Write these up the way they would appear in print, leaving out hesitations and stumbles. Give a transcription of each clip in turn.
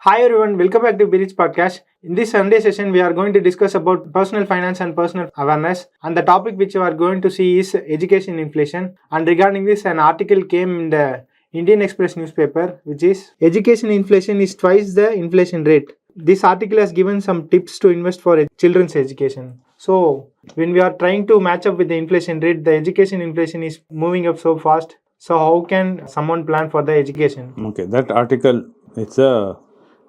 Hi everyone, welcome back to Berich Podcast. In this Sunday session, we are going to discuss about personal finance and personal awareness. And the topic which we are going to see is education inflation. And regarding this, an article came in the Indian Express newspaper, which is education inflation is twice the inflation rate. This article has given some tips to invest for children's education. So, when we are trying to match up with the inflation rate, the education inflation is moving up so fast. So, how can someone plan for the education? Okay, that article, it's a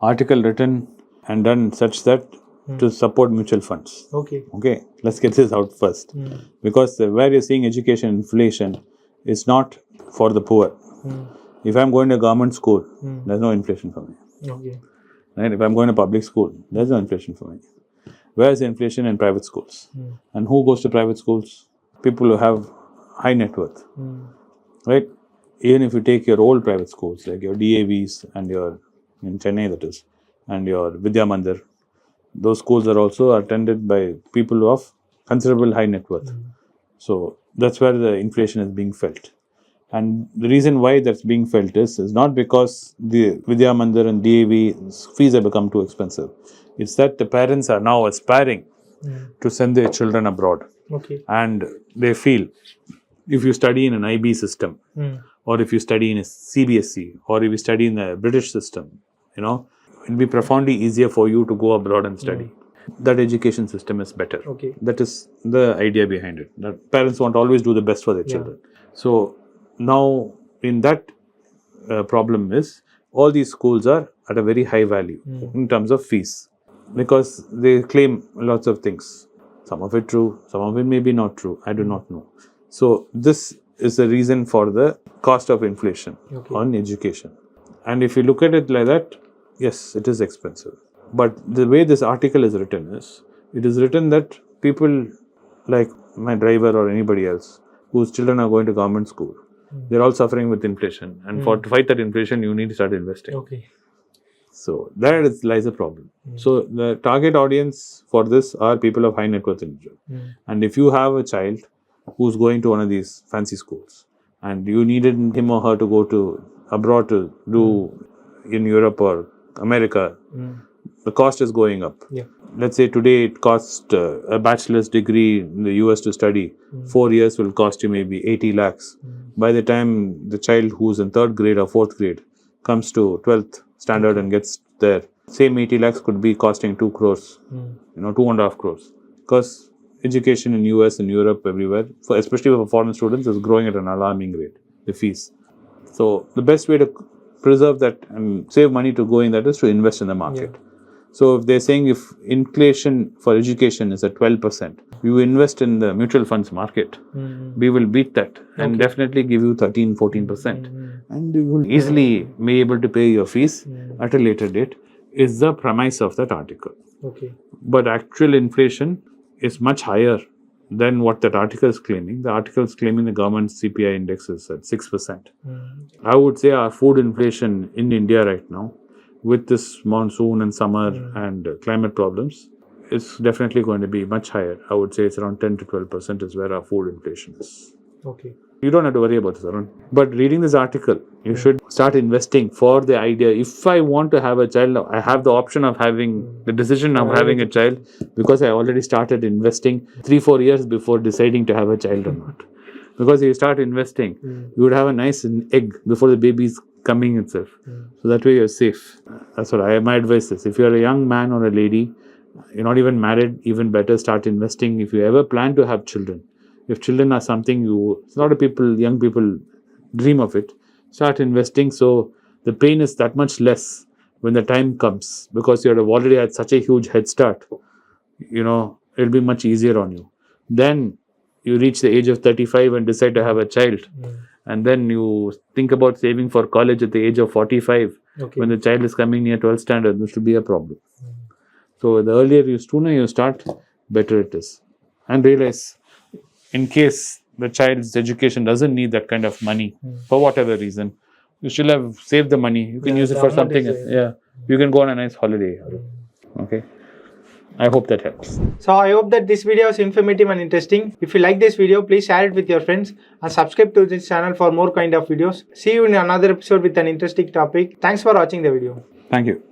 article written and done such that to support mutual funds. Okay, let's get this out first. Because where you're seeing education inflation is not for the poor. If I'm going to government school, there's no inflation for me. Right? If I'm going to public school, there's no inflation for me. Where's the inflation in private schools? And who goes to private schools? People who have high net worth. Right? Even if you take your old private schools, like your DAVs and your, in Chennai that is, and your Vidya Mandir, those schools are also attended by people of considerable high net worth. So that's where the inflation is being felt. And the reason why that's being felt is not because the Vidya Mandir and DAV fees have become too expensive. It's that the parents are now aspiring to send their children abroad. And they feel if you study in an IB system, or if you study in a CBSE, or if you study in the British system, it'll be profoundly easier for you to go abroad and study. That education system is better. That is the idea behind it. That parents want to always do the best for their children. So now in that problem is all these schools are at a very high value in terms of fees, because they claim lots of things. Some of it true, some of it may be not true. I do not know. So this is the reason for the cost of inflation on education. And if you look at it like that, yes, it is expensive. But the way this article is written is, it is written that people like my driver or anybody else whose children are going to government school, they're all suffering with inflation. And to fight that inflation, you need to start investing. So there lies a problem. So the target audience for this are people of high net worth individual. And if you have a child who's going to one of these fancy schools and you needed him or her to go to abroad to do in Europe or America, the cost is going up. Let's say today it costs a bachelor's degree in the US to study. 4 years will cost you maybe 80 lakhs. By the time the child who's in 3rd grade or 4th grade comes to 12th standard and gets there, same 80 lakhs could be costing 2 crores, 2.5 crores. Because education in US and Europe, everywhere, especially for foreign students, is growing at an alarming rate, the fees. So the best way to preserve that and save money to go in that is to invest in the market. So if they're saying if inflation for education is at 12%, you invest in the mutual funds market, we will beat that and definitely give you 13-14%. And you will easily be able to pay your fees at a later date, is the premise of that article. But actual inflation is much higher than what that article is claiming. The article is claiming the government CPI index is at 6%. I would say our food inflation in India right now, with this monsoon and summer and climate problems, is definitely going to be much higher. I would say it's around 10 to 12% is where our food inflation is. You don't have to worry about this, Arun. But reading this article, you should start investing for the idea. If I want to have a child, I have the option of having the decision of having a child, because I already started investing 3-4 years before deciding to have a child or not. Because if you start investing, you would have a nice egg before the baby is coming itself. So that way you're safe. That's what my advice is. If you're a young man or a lady, you're not even married, even better, start investing. If you ever plan to have children, if children are something a lot of young people dream of it, start investing so the pain is that much less when the time comes, because you have already had such a huge head start. It'll be much easier on you. Then you reach the age of 35 and decide to have a child. And then you think about saving for college at the age of 45 when the child is coming near 12th standard. This will be a problem. So the sooner you start, better it is. And realize, in case the child's education doesn't need that kind of money for whatever reason, you still have saved the money. You can use it for something. You can go on a nice holiday. Okay. I hope that helps. So I hope that this video is informative and interesting. If you like this video, please share it with your friends and subscribe to this channel for more kind of videos. See you in another episode with an interesting topic. Thanks for watching the video. Thank you.